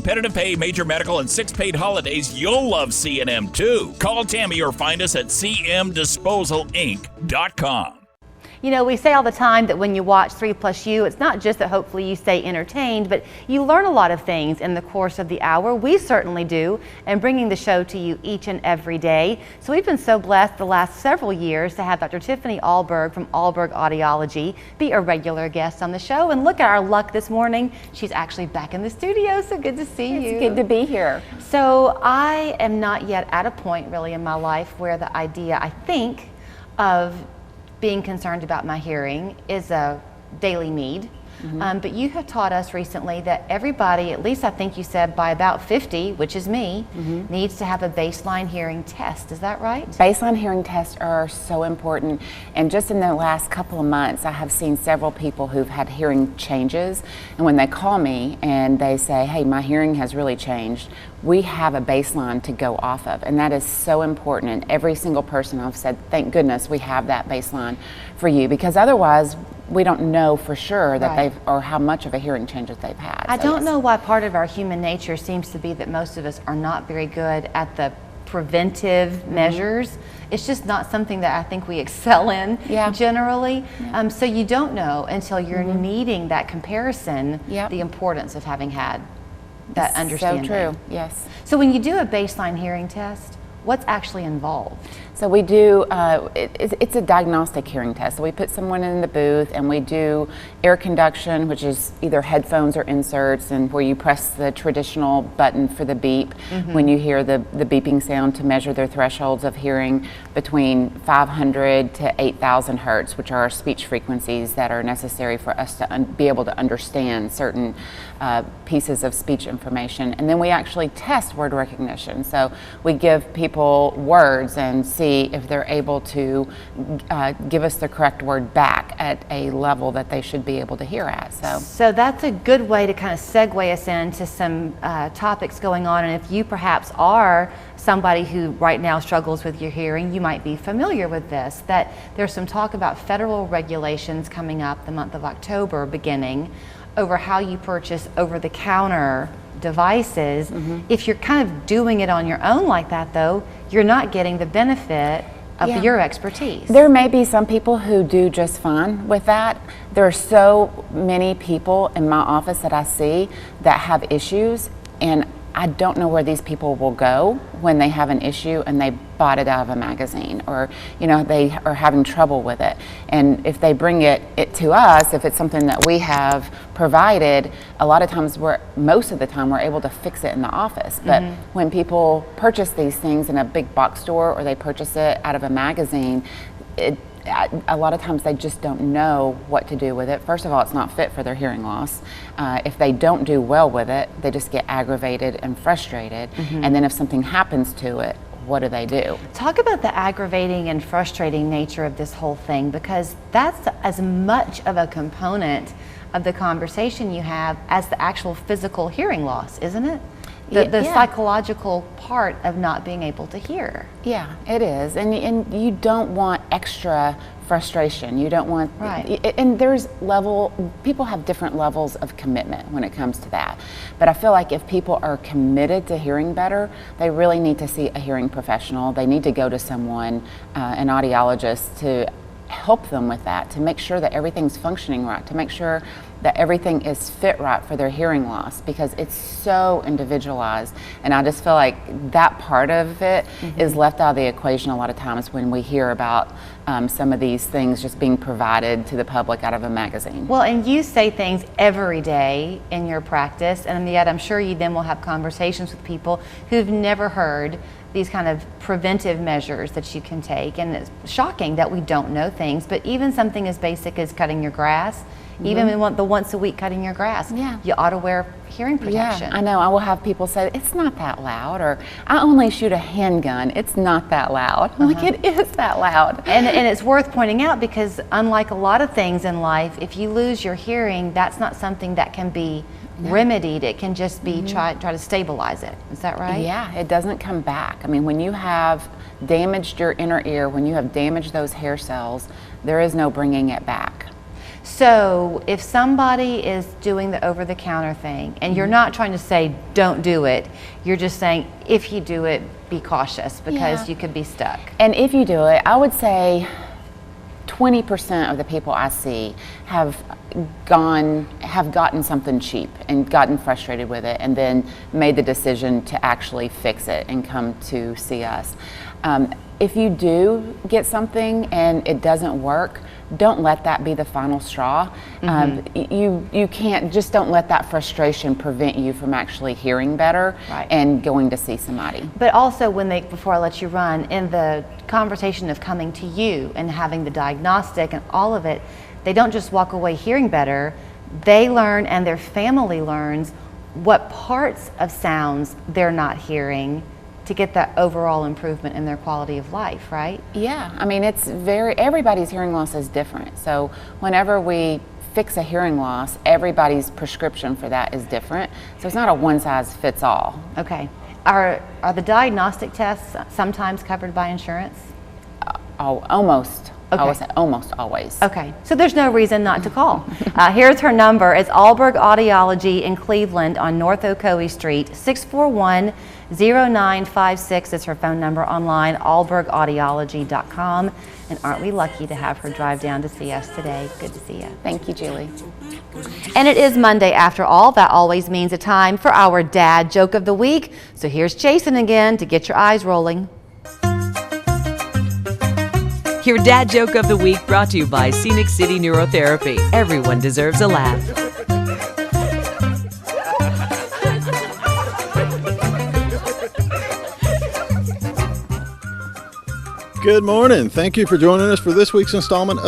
Competitive pay, major medical, and 6 paid holidays, you'll love C&M too. Call Tammy or find us at cmdisposalinc.com. You know, we say all the time that when you watch 3+U, it's not just that hopefully you stay entertained, but you learn a lot of things in the course of the hour. We certainly do, and bringing the show to you each and every day. So we've been so blessed the last several years to have Dr. Tiffany Ahlberg from Ahlberg Audiology be a regular guest on the show. And look at our luck this morning. She's actually back in the studio, so good to see you. It's good to be here. So I am not yet at a point really in my life where the idea, I think, of being concerned about my hearing is a daily need. But you have taught us recently that everybody, at least I think you said by about 50, which is me, needs to have a baseline hearing test. Is that right? Baseline hearing tests are so important. And just in the last couple of months, I have seen several people who've had hearing changes. And when they call me and they say, hey, my hearing has really changed, we have a baseline to go off of. And that is so important. And every single person I've said, thank goodness we have that baseline for you, because otherwise we don't know for sure that they've, or how much of a hearing change that they've had. I don't know why part of our human nature seems to be that most of us are not very good at the preventive measures. It's just not something that I think we excel in generally. So you don't know until you're needing that comparison, the importance of having had that understanding. So true, yes. So when you do a baseline hearing test, what's actually involved? So we do, it's a diagnostic hearing test. So we put someone in the booth and we do air conduction, which is either headphones or inserts, and where you press the traditional button for the beep when you hear the beeping sound to measure their thresholds of hearing between 500 to 8,000 hertz, which are speech frequencies that are necessary for us to be able to understand certain pieces of speech information. And then we actually test word recognition. So we give people words and see if they're able to give us the correct word back at a level that they should be able to hear at. So that's a good way to kind of segue us into some topics going on. And if you perhaps are somebody who right now struggles with your hearing, you might be familiar with this, that there's some talk about federal regulations coming up the month of October beginning over how you purchase over-the-counter devices. If you're kind of doing it on your own like that, though, you're not getting the benefit of your expertise. There may be some people who do just fine with that. There are so many people in my office that I see that have issues, and I don't know where these people will go when they have an issue and they bought it out of a magazine, or they are having trouble with it. And if they bring it to us, if it's something that we have provided, a lot of times most of the time we're able to fix it in the office. But when people purchase these things in a big box store or they purchase it out of a magazine, a lot of times they just don't know what to do with it. First of all, it's not fit for their hearing loss. If they don't do well with it, they just get aggravated and frustrated. And then if something happens to it, what do they do? Talk about the aggravating and frustrating nature of this whole thing, because that's as much of a component of the conversation you have as the actual physical hearing loss, isn't it? The psychological part of not being able to hear. Yeah, it is. And you don't want extra frustration. You don't want, and people have different levels of commitment when it comes to that. But I feel like if people are committed to hearing better, they really need to see a hearing professional. They need to go to someone, an audiologist, to help them with that, to make sure that everything's functioning right, to make sure that everything is fit right for their hearing loss, because it's so individualized. And I just feel like that part of it is left out of the equation a lot of times when we hear about some of these things just being provided to the public out of a magazine. Well, and you say things every day in your practice, and yet I'm sure you then will have conversations with people who've never heard these kind of preventive measures that you can take. And it's shocking that we don't know things, but even something as basic as cutting your grass, even in the once a week cutting your grass, you ought to wear hearing protection. Yeah, I know. I will have people say, it's not that loud, or I only shoot a handgun, it's not that loud. I'm like, it is that loud. And it's worth pointing out, because unlike a lot of things in life, if you lose your hearing, that's not something that can be remedied. It can just be try to stabilize it. Is that right? Yeah, it doesn't come back. I mean, when you have damaged your inner ear, when you have damaged those hair cells, there is no bringing it back. So if somebody is doing the over-the-counter thing, and you're not trying to say don't do it, you're just saying if you do it, be cautious because you could be stuck. And if you do it, I would say 20% of the people I see have gotten something cheap and gotten frustrated with it, and then made the decision to actually fix it and come to see us. If you do get something and it doesn't work, don't let that be the final straw. You can't, just don't let that frustration prevent you from actually hearing better and going to see somebody. But also before I let you run, in the conversation of coming to you and having the diagnostic and all of it, they don't just walk away hearing better, they learn and their family learns what parts of sounds they're not hearing to get that overall improvement in their quality of life, right? Yeah, I mean, everybody's hearing loss is different. So whenever we fix a hearing loss, everybody's prescription for that is different. So it's not a one size fits all. Okay. Are the diagnostic tests sometimes covered by insurance? Almost. Okay. I would say almost always. Okay, so there's no reason not to call. Here's her number. It's Ahlberg Audiology in Cleveland on North Ocoee Street, 641-0956 is her phone number online, ahlbergaudiology.com. And aren't we lucky to have her drive down to see us today? Good to see you. Thank you, Julie. And it is Monday after all. That always means a time for our dad joke of the week. So here's Jason again to get your eyes rolling. Your dad joke of the week brought to you by Scenic City Neurotherapy. Everyone deserves a laugh. Good morning. Thank you for joining us for this week's installment of